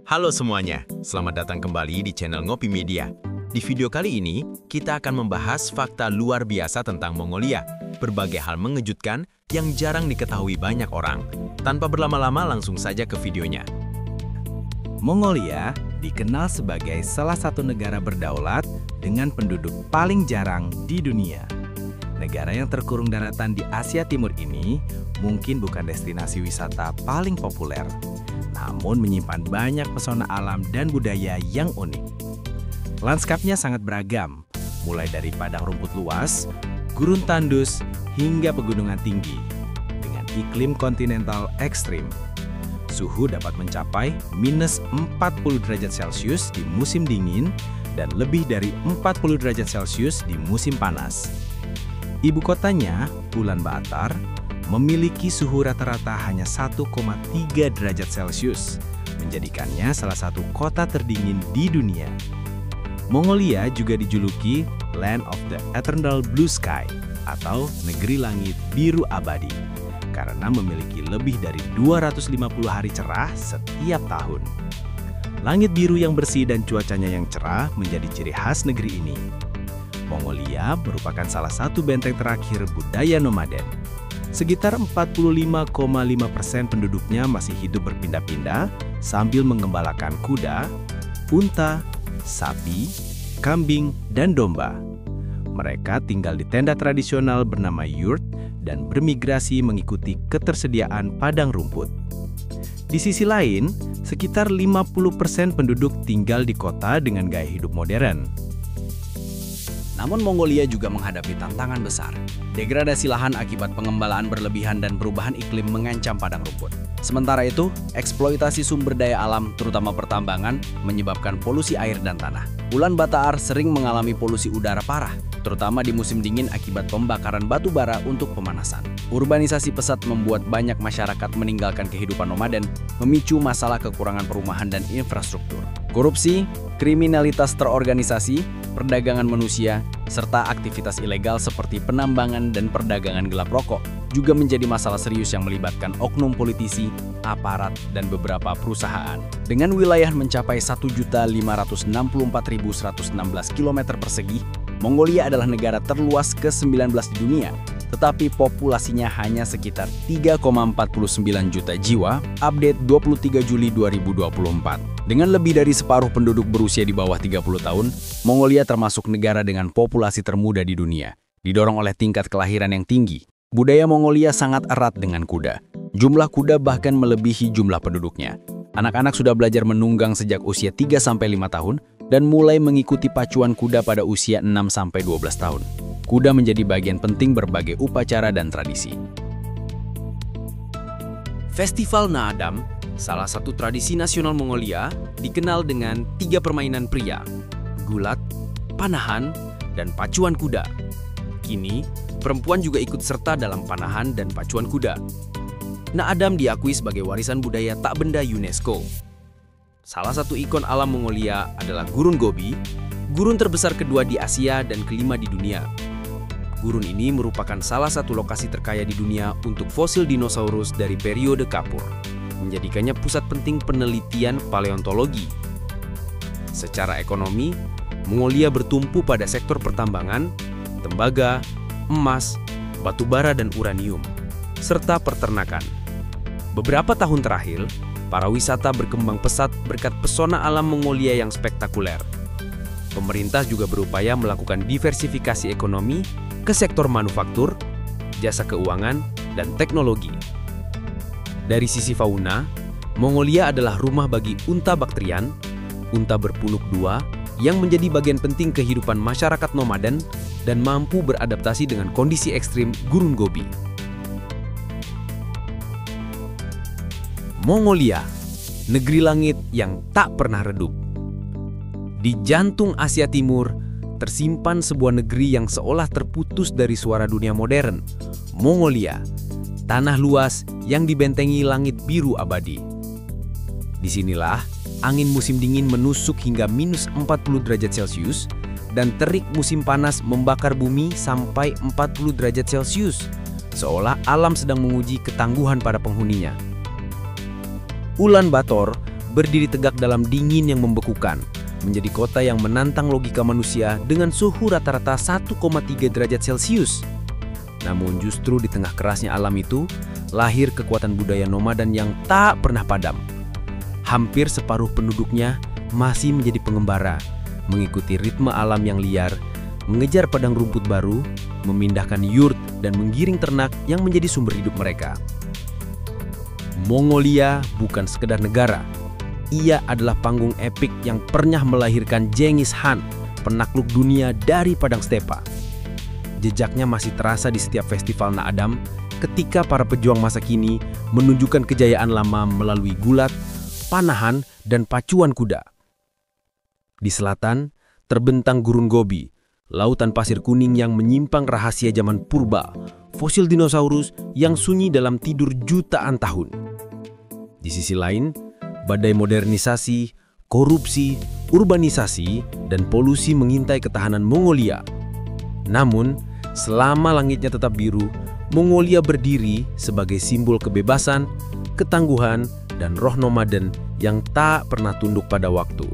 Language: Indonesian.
Halo semuanya, selamat datang kembali di channel Ngopi Media. Di video kali ini, kita akan membahas fakta luar biasa tentang Mongolia, berbagai hal mengejutkan yang jarang diketahui banyak orang. Tanpa berlama-lama, langsung saja ke videonya. Mongolia dikenal sebagai salah satu negara berdaulat dengan penduduk paling jarang di dunia. Negara yang terkurung daratan di Asia Timur ini mungkin bukan destinasi wisata paling populer, namun menyimpan banyak pesona alam dan budaya yang unik. Lanskapnya sangat beragam, mulai dari padang rumput luas, gurun tandus, hingga pegunungan tinggi, dengan iklim kontinental ekstrim. Suhu dapat mencapai minus 40 derajat Celcius di musim dingin dan lebih dari 40 derajat Celcius di musim panas. Ibu kotanya, Ulaanbaatar, memiliki suhu rata-rata hanya 1,3 derajat Celcius, menjadikannya salah satu kota terdingin di dunia. Mongolia juga dijuluki Land of the Eternal Blue Sky atau Negeri Langit Biru Abadi, karena memiliki lebih dari 250 hari cerah setiap tahun. Langit biru yang bersih dan cuacanya yang cerah menjadi ciri khas negeri ini. Mongolia merupakan salah satu benteng terakhir budaya nomaden. Sekitar 45,5% penduduknya masih hidup berpindah-pindah sambil mengembalakan kuda, unta, sapi, kambing, dan domba. Mereka tinggal di tenda tradisional bernama yurt dan bermigrasi mengikuti ketersediaan padang rumput. Di sisi lain, sekitar 50% penduduk tinggal di kota dengan gaya hidup modern. Namun Mongolia juga menghadapi tantangan besar. Degradasi lahan akibat pengembalaan berlebihan dan perubahan iklim mengancam padang rumput. Sementara itu, eksploitasi sumber daya alam, terutama pertambangan, menyebabkan polusi air dan tanah. Ulaanbaatar sering mengalami polusi udara parah, terutama di musim dingin akibat pembakaran batu bara untuk pemanasan. Urbanisasi pesat membuat banyak masyarakat meninggalkan kehidupan nomaden, memicu masalah kekurangan perumahan dan infrastruktur. Korupsi, kriminalitas terorganisasi, perdagangan manusia, serta aktivitas ilegal seperti penambangan dan perdagangan gelap rokok juga menjadi masalah serius yang melibatkan oknum politisi, aparat, dan beberapa perusahaan. Dengan wilayah mencapai 1.564.116 km persegi, Mongolia adalah negara terluas ke-19 di dunia, tetapi populasinya hanya sekitar 3,49 juta jiwa, update 23 Juli 2024. Dengan lebih dari separuh penduduk berusia di bawah 30 tahun, Mongolia termasuk negara dengan populasi termuda di dunia. Didorong oleh tingkat kelahiran yang tinggi, budaya Mongolia sangat erat dengan kuda. Jumlah kuda bahkan melebihi jumlah penduduknya. Anak-anak sudah belajar menunggang sejak usia 3-5 tahun dan mulai mengikuti pacuan kuda pada usia 6-12 tahun. Kuda menjadi bagian penting berbagai upacara dan tradisi. Festival Naadam, salah satu tradisi nasional Mongolia, dikenal dengan 3 permainan pria, gulat, panahan, dan pacuan kuda. Kini, perempuan juga ikut serta dalam panahan dan pacuan kuda. Naadam diakui sebagai warisan budaya tak benda UNESCO. Salah satu ikon alam Mongolia adalah Gurun Gobi, gurun terbesar kedua di Asia dan kelima di dunia. Gurun ini merupakan salah satu lokasi terkaya di dunia untuk fosil dinosaurus dari periode Kapur, menjadikannya pusat penting penelitian paleontologi. Secara ekonomi, Mongolia bertumpu pada sektor pertambangan, tembaga, emas, batu bara dan uranium, serta peternakan. Beberapa tahun terakhir, para wisata berkembang pesat berkat pesona alam Mongolia yang spektakuler. Pemerintah juga berupaya melakukan diversifikasi ekonomi ke sektor manufaktur, jasa keuangan, dan teknologi. Dari sisi fauna, Mongolia adalah rumah bagi unta baktrian, unta berpunuk dua, yang menjadi bagian penting kehidupan masyarakat nomaden dan mampu beradaptasi dengan kondisi ekstrim Gurun Gobi. Mongolia, negeri langit yang tak pernah redup. Di jantung Asia Timur, tersimpan sebuah negeri yang seolah terputus dari suara dunia modern. Mongolia, tanah luas yang dibentengi langit biru abadi. Disinilah angin musim dingin menusuk hingga minus 40 derajat Celcius dan terik musim panas membakar bumi sampai 40 derajat Celcius, seolah alam sedang menguji ketangguhan para penghuninya. Ulaanbaatar berdiri tegak dalam dingin yang membekukan, menjadi kota yang menantang logika manusia dengan suhu rata-rata 1,3 derajat Celcius. Namun justru di tengah kerasnya alam itu, lahir kekuatan budaya nomaden yang tak pernah padam. Hampir separuh penduduknya masih menjadi pengembara, mengikuti ritme alam yang liar, mengejar padang rumput baru, memindahkan yurt dan menggiring ternak yang menjadi sumber hidup mereka. Mongolia bukan sekedar negara. Ia adalah panggung epik yang pernah melahirkan Genghis Khan, penakluk dunia dari padang stepa. Jejaknya masih terasa di setiap festival Naadam ketika para pejuang masa kini menunjukkan kejayaan lama melalui gulat, panahan, dan pacuan kuda. Di selatan, terbentang Gurun Gobi, lautan pasir kuning yang menyimpang rahasia zaman purba, fosil dinosaurus yang sunyi dalam tidur jutaan tahun. Di sisi lain, badai modernisasi, korupsi, urbanisasi, dan polusi mengintai ketahanan Mongolia. Namun, selama langitnya tetap biru, Mongolia berdiri sebagai simbol kebebasan, ketangguhan, dan roh nomaden yang tak pernah tunduk pada waktu.